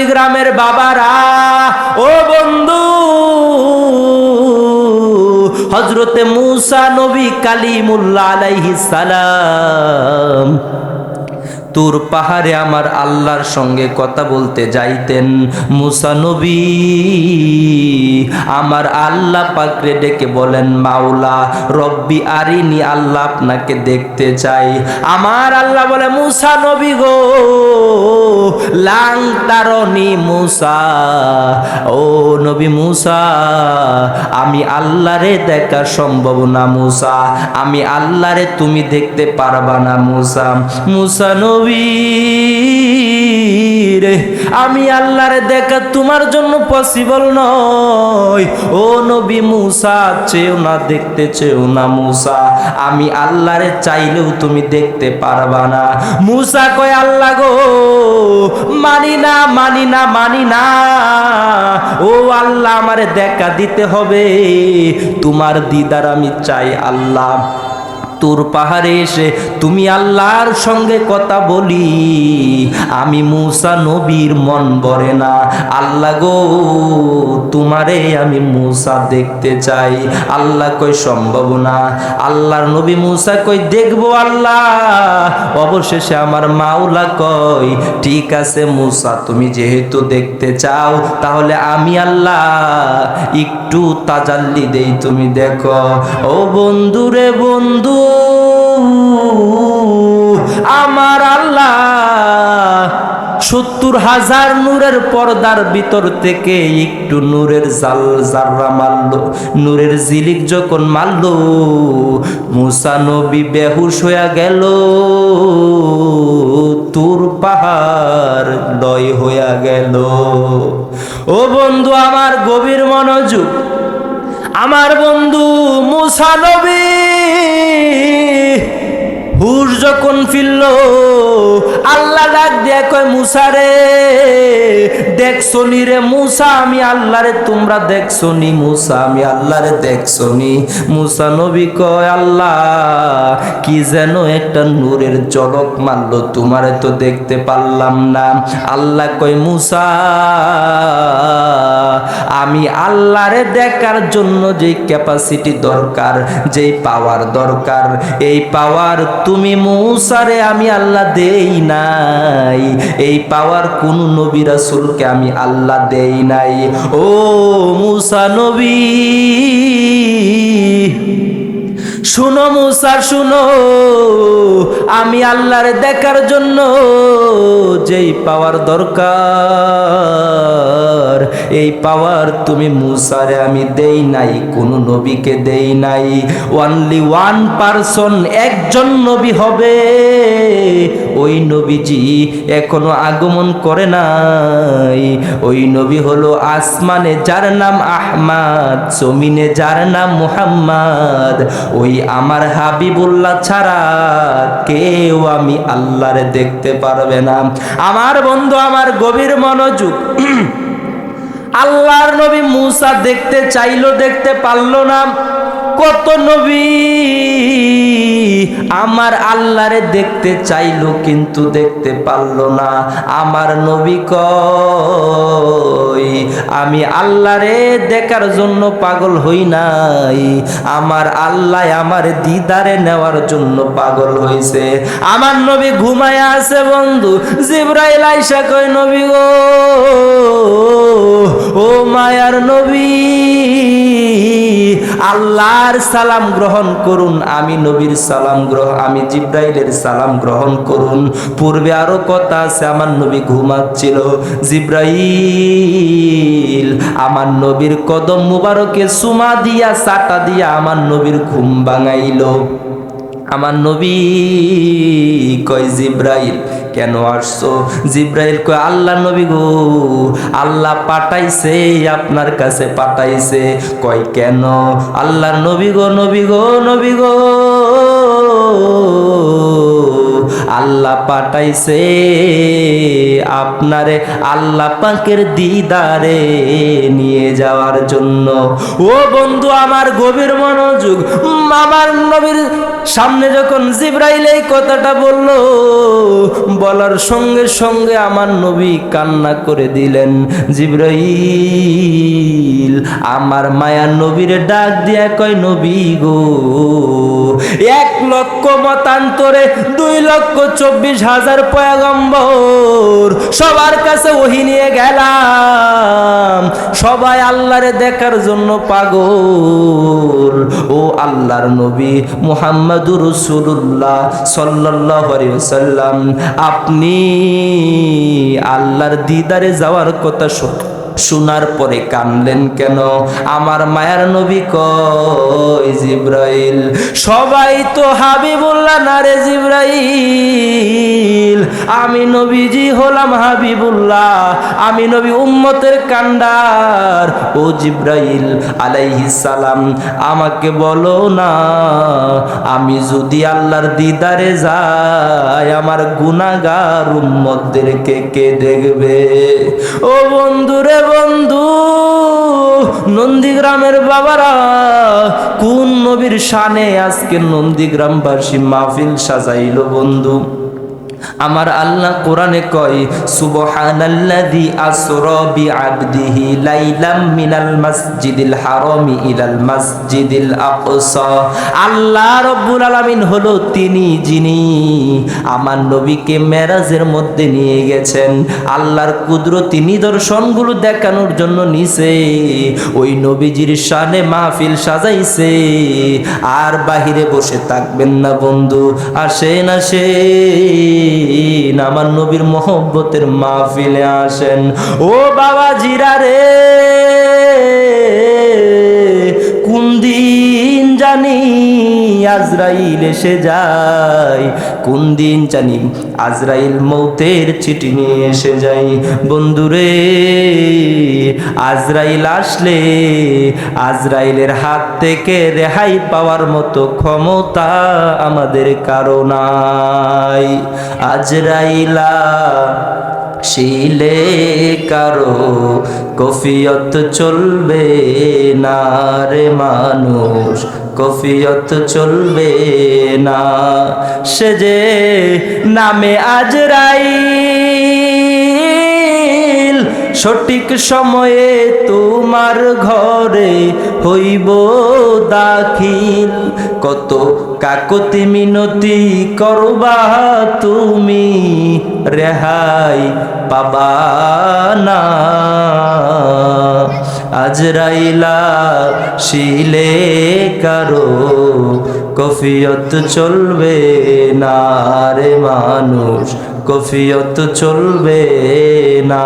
নন্দীগ্রামের বাবারা, ও বন্ধু, হযরতে মূসা নবী কালিমুল্লাহ আলাইহিস সালাম তুর পাহাড়ে আমার আল্লাহর সঙ্গে কথা বলতে যাইতেন। মূসা নবী আমার আল্লাহ পাকরে ডেকে বলেন, মাওলা রব্বি আরিনি, আল্লাহ আপনাকে দেখতে চাই। আমার আল্লাহ বলে, মূসা নবী গো, লাং তারনি মূসা, ও নবী মূসা, আমি আল্লাহরে দেখা সম্ভব না মূসা, আমি আল্লাহরে তুমি দেখতে পারবা না মূসা। মূসা নবী রে, আমি আল্লাহরে দেখা তোমার জন্য পসিবল নয়। ও নবী মূসা, চেও না, দেখতে চেও না মূসা, আমি আল্লাহরে চাইলেও তুমি দেখতে পারবা না। মূসা কয়, আল্লাহ গো, মানি না, মানি না, মানি না। ও আল্লাহ, আমারে দেখা দিতে হবে, তোমার দিদার আমি চাই আল্লাহ। তুর পাহাড়ে এসে তুমি আল্লাহর সঙ্গে কথা বলি, আমি মূসা নবীর মন ভরে না। আল্লাহ গো, তোমারে আমি মূসা দেখতে চাই। আল্লাহ কই, সম্ভব না। আল্লাহর নবী মূসা কই, দেখবো আল্লাহ। অবশেষে আমার মাওলা কই, ঠিক আছে মূসা, তুমি যেহেতু দেখতে চাও, তাহলে আমি আল্লাহ একটু তাজাল্লি দেই, তুমি দেখো। ও বন্ধু রে বন্ধু, আমার আল্লাহ ৭০,০০০ নূরের পর্দার ভিতর থেকে একটু নূরের জাররা মারল, নূরের জিলিক যখন মারল, মূসা নবী বেহুশ হয়ে গেল, তুর পাহাড় লয় হয়ে গেল। ও বন্ধু আমার, গভীর মনোযোগ, আমার বন্ধু মূসা নবী হুশ যখন ফিরল, আল্লাহ ডাক দিয়া কয়, মূসা রে, দেখছনি রে মূসা, আমি আল্লাহরে তোমরা দেখছনি মূসা, আমি আল্লাহরে দেখছনি। মূসা নবী কয়, আল্লাহ কি যেন একটা নূরের ঝলক মারলো, তোমারে তো দেখতে পারলাম না। আল্লাহ কয়, মূসা, আমি আল্লাহরে দেখার জন্য যেই ক্যাপাসিটি দরকার, যেই পাওয়ার দরকার, এই পাওয়ার তুমি মূসারে আমি আল্লাহ দেই নাই, এই পাওয়ার কোন নবী রাসূলকে আমি আল্লাহ দেই নাই। ও মূসা নবী, শুনো মূসা, শুনো, আমি আল্লাহরে দেখার জন্য যেই পাওয়ার দরকার, এই পাওয়ার তুমি মূসারে আমি দেই নাই, কোন নবীকে দেই নাই। অনলি ওয়ান পারসন, একজন নবী হবে, ওই নবীজি এখনো আগমন করে নাই। ওই নবী হলো আসমানে যার নাম আহমদ, জমিনে যার নাম মুহাম্মদ। ওই আমার হাবিবুল্লাহ ছাড়া কেউ আমি আল্লাহরে দেখতে পারবে না। আমার বন্ধু আমার, গভীর মনোযোগ, আল্লাহর নবী মূসা দেখতে চাইলো, দেখতে পারলো না। কত নবী আমার আল্লাহরে দেখতে চাইলো, কিন্তু দেখতে পারলো না। আমার নবী কই, আমি আল্লাহরে দেখার জন্য পাগল হই নাই, আমার আল্লাহ আমার দিদারে নেওয়ার জন্য পাগল হইছে। আমার নবী ঘুমায়া আছে বন্ধু, জিবরাইল আইসা কই, নবী গো, ও মায়ার নবী, আল্লাহর সালাম গ্রহণ করুন। আমি নবীর সালাম গ্রহণ, আমি জিবরাইলের সালাম গ্রহণ করুন। পূর্বে আরো কথা আছে, আমার নবী ঘুমাচ্ছিল, জিবরাইল আমার নবীর কদম মুবারকে সুমা দিয়া, চাটা দিয়া আমার নবীর ঘুম ভাঙাইল। আমার নবী কয়, জিবরাইল কেন আসছো? জিবরাইল কয়, আল্লাহ নবী গো, আল্লাহ পাঠাইছে, আপনার কাছে পাঠাইছে। কয় কেন? আল্লাহর নবী গো, নবী গো, নবী গো, আল্লাহ পাঠাইছে আপনারে আল্লাহ পাকের দিদারে নিয়ে যাওয়ার জন্য। ও বন্ধু আমার, গভীর মনোযোগ। আমার নবীর সামনে যখন জিবরাইল এই কথাটা বলল, বলার সঙ্গে সঙ্গে আমার নবী কান্না করে দিলেন। জিবরাইল আমার মায়ার নবীর ডাক দিয়া কয়, নবী গো, 1,00,000 মতান্তরে 2,24,000 পয়গম্বর সবার কাছে ওহী নিয়ে গেলাম, সবাই আল্লাহরে দেখার জন্য পাগল। ও আল্লাহর নবী মুহাম্মদুর রাসূলুল্লাহ সাল্লাল্লাহু আলাইহি ওয়াসাল্লাম, আপনি আল্লাহর দিদারে যাওয়ার কথা শোনার পরে কানলেন কেন? আমার মায়ার নবী কয়, জিবরাইল, সবাই তো হাবিবুল্লাহ না রে জিবরাইল, আমি নবীজি হলাম হাবিবুল্লাহ, আমি নবী উম্মতের কান্ডার। ও জিবরাইল আলাইহিস সালাম, আমাকে বলো না, আমি যদি আল্লাহর দিদারে যাই আমার গুনাহগার উম্মতদেরকে কে দেখবে? ও বন্ধুরে বন্ধু, নন্দীগ্রামের বাবারা, কোন নবীর শানে আজকে নন্দীগ্রামবাসী মাহফিল সাজাইলো বন্ধু? আমার আল্লাহ কোরআনে কয়, সুবহানাল্লাযী আসরা বিআবদিহি লাইলাম মিনাল মাসজিদিল হারামি ইলাল মাসজিদিল আকসা। আল্লাহ রাব্বুল আলামিন হলো তিনি যিনি আমার নবীকে মেরাজের মধ্যে নিয়ে গেছেন। আল্লাহর কুদরতি নিদর্শনগুলো দেখানোর জন্য নিছে, ওই নবীজির শানে মাহফিল সাজাইছে। আর বাহিরে বসে থাকবেন না বন্ধু, আসেন আসেন আমার নবীর মহব্বতের মাহফিলে আসেন। ও বাবা জিরা রে, কোন দিন জানি আজরাইল এসে যায়, কোন দিন জানি আজরাইল মৌতের চিঠি নিয়ে এসে যায়। বন্ধুরে, আজরাইল আসলে আজরাইলের হাত থেকে রেহাই পাওয়ার মতো ক্ষমতা আমাদের কারো নাই। আজরাইলা শিলে কারো কফিয়ত চলবে না রে মানুষ, কফিয়ত চলবে না। সে যে নামে আজরাইল, সঠিক সময়ে তোমার ঘরে হইব দাখিল। কত কাকতি মিনতি করবা তুমি, রেহাই পাবা না। আজরাইলা শিলে কারো কফিয়ত চলবে না রে মানুষ, কফিয়ত চলবে না।